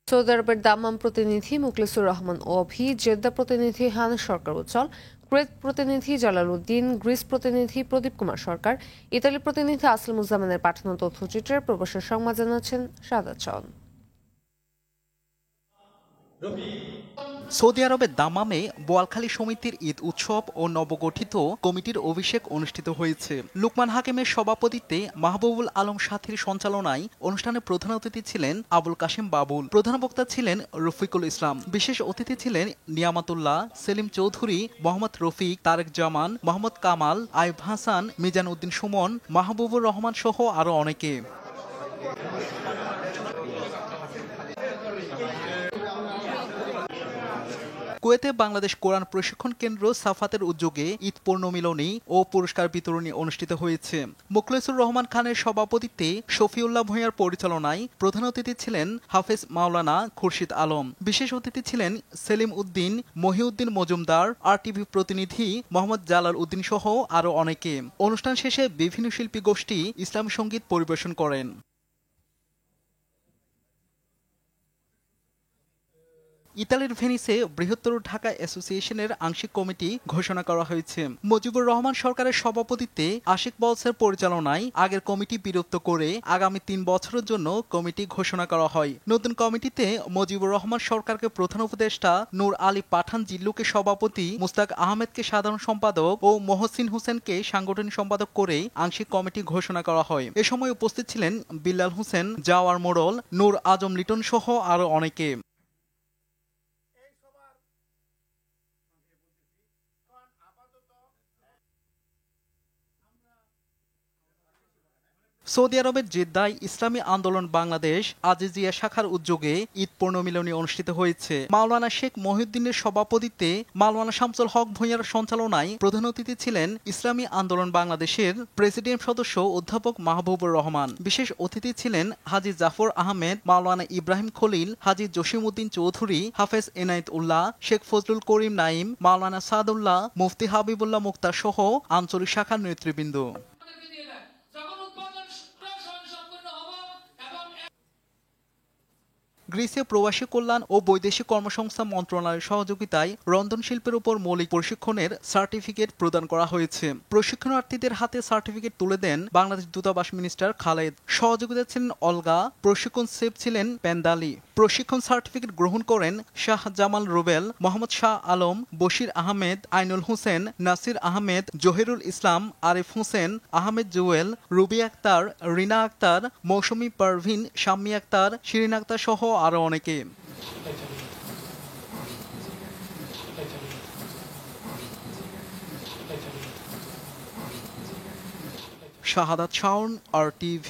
Saudi আরবের দাম্মাম প্রতিনিধি মুখলেসুর রহমান অভি, Jeddah প্রতিনিধি হানিফ সরকার উজ্জ্বল, কুয়েত প্রতিনিধি জালাল উদ্দিন, গ্রিস প্রতিনিধি প্রদীপ কুমার সরকার, ইতালি প্রতিনিধি আসলামুজ্জামানের পাঠানো তথ্যচিত্রে প্রবাসের সংবাদ জানাচ্ছেন সাদাত শাওন। সৌদি আরবের দাম্মামে বোয়ালখালী সমিতির ঈদ উৎসব ও নবগঠিত কমিটির অভিষেক অনুষ্ঠিত হয়েছে। লুকমান হাকিমের সভাপতিত্বে মাহবুবুল আলম সাথীর সঞ্চালনায় অনুষ্ঠানে প্রধান অতিথি ছিলেন আবুল কাশেম বাবুল, প্রধান বক্তা ছিলেন রফিকুল ইসলাম, বিশেষ অতিথি ছিলেন নিয়ামতুল্লাহ, সেলিম চৌধুরী, মোহাম্মদ রফিক, তারেক জামান, মোহাম্মদ কামাল, আইব হাসান, মিজান উদ্দিন সুমন, মাহবুবুর রহমান সহ আরো অনেকে। কুয়েতে বাংলাদেশ কোরআন প্রশিক্ষণ কেন্দ্র সাফাতের উদ্যোগে ঈদ পূর্ণমিলনী ও পুরস্কার বিতরণী অনুষ্ঠিত হয়েছে। মুখলেসুর রহমান খানের সভাপতিত্বে শফিউল্লাহ ভূঁইয়ার পরিচালনায় প্রধান অতিথি ছিলেন হাফেজ মাওলানা খুরশিদ আলম, বিশেষ অতিথি ছিলেন সেলিম উদ্দিন, মহিউদ্দিন মজুমদার, RTV প্রতিনিধি মোহাম্মদ জালাল উদ্দিন সহ আরো অনেকে। অনুষ্ঠান শেষে বিভিন্ন শিল্পী গোষ্ঠী ইসলামী সঙ্গীত পরিবেশন করেন। ইতালির ভেনিসে বৃহত্তর ঢাকা অ্যাসোসিয়েশনের আংশিক কমিটি ঘোষণা করা হয়েছে। মুজিবুর রহমান সরকারের সভাপতিত্বে আশিক বলসের পরিচালনায় আগের কমিটি বিলুপ্ত করে আগামী 3 বছরের জন্য কমিটি ঘোষণা করা হয়। নতুন কমিটিতে মুজিবুর রহমান সরকারকে প্রধান উপদেষ্টা, নূর আলী পাঠান জিল্লুকে সভাপতি, মুস্তাক আহমেদকে সাধারণ সম্পাদক ও মহসিন হোসেনকে সাংগঠনিক সম্পাদক করে আংশিক কমিটি ঘোষণা করা হয়। এ সময় উপস্থিত ছিলেন বিল্লাল হোসেন, জাওয়ার মোড়ল, নূর আজম লিটন সহ আরো অনেকে। সৌদি আরবের জেদ্দায় ইসলামী আন্দোলন বাংলাদেশ আজিজিয়া শাখার উদ্যোগে ঈদ পূর্ণমিলনী অনুষ্ঠিত হয়েছে। মাওলানা শেখ মহিউদ্দিনের সভাপতিত্বে মাওলানা শামসুল হক ভূঁইয়ার সঞ্চালনায় প্রধান অতিথি ছিলেন ইসলামী আন্দোলন বাংলাদেশের প্রেসিডিয়াম সদস্য অধ্যাপক মাহবুবুর রহমান, বিশেষ অতিথি ছিলেন হাজী জাফর আহমেদ, মাওলানা ইব্রাহিম খলিল, হাজী জসিমউদ্দিন চৌধুরী, হাফেজ এনায়েত উল্লাহ, শেখ ফজলুল করিম নাইম, মাওলানা সাদউল্লাহ, মুফতি হাবিবুল্লাহ মুক্তার সহ আঞ্চলিক শাখার নেতৃবৃন্দ। গ্রিসে প্রবাসী কল্যাণ ও বৈদেশিক কর্মসংস্থান মন্ত্রণালয়ের সহযোগিতায় রন্ধনশিল্পের উপর মৌলিক প্রশিক্ষণের সার্টিফিকেট প্রদান করা হয়েছে। প্রশিক্ষণার্থীদের হাতে সার্টিফিকেট তুলে দেন বাংলাদেশ দূতাবাস মিনিস্টার খালেদ। সহযোগিতা ছিলেন অলগা, প্রশিক্ষণ সেফ ছিলেন পেন্দালি। প্রশিক্ষণ সার্টিফিকেট গ্রহণ করেন শাহ জামাল রুবেল, মোহাম্মদ শাহ আলম, বশির আহমেদ, আইনুল হোসেন, নাসির আহমেদ, জহিরুল ইসলাম, আরিফ হোসেন, আহমেদ জুয়েল, রুবি আক্তার, রিনা আক্তার, মৌসুমী পারভিন, শাম্মী আক্তার, শিরিন আক্তার সহ আরো অনেকে। শাহাদাত শাওন, RTV।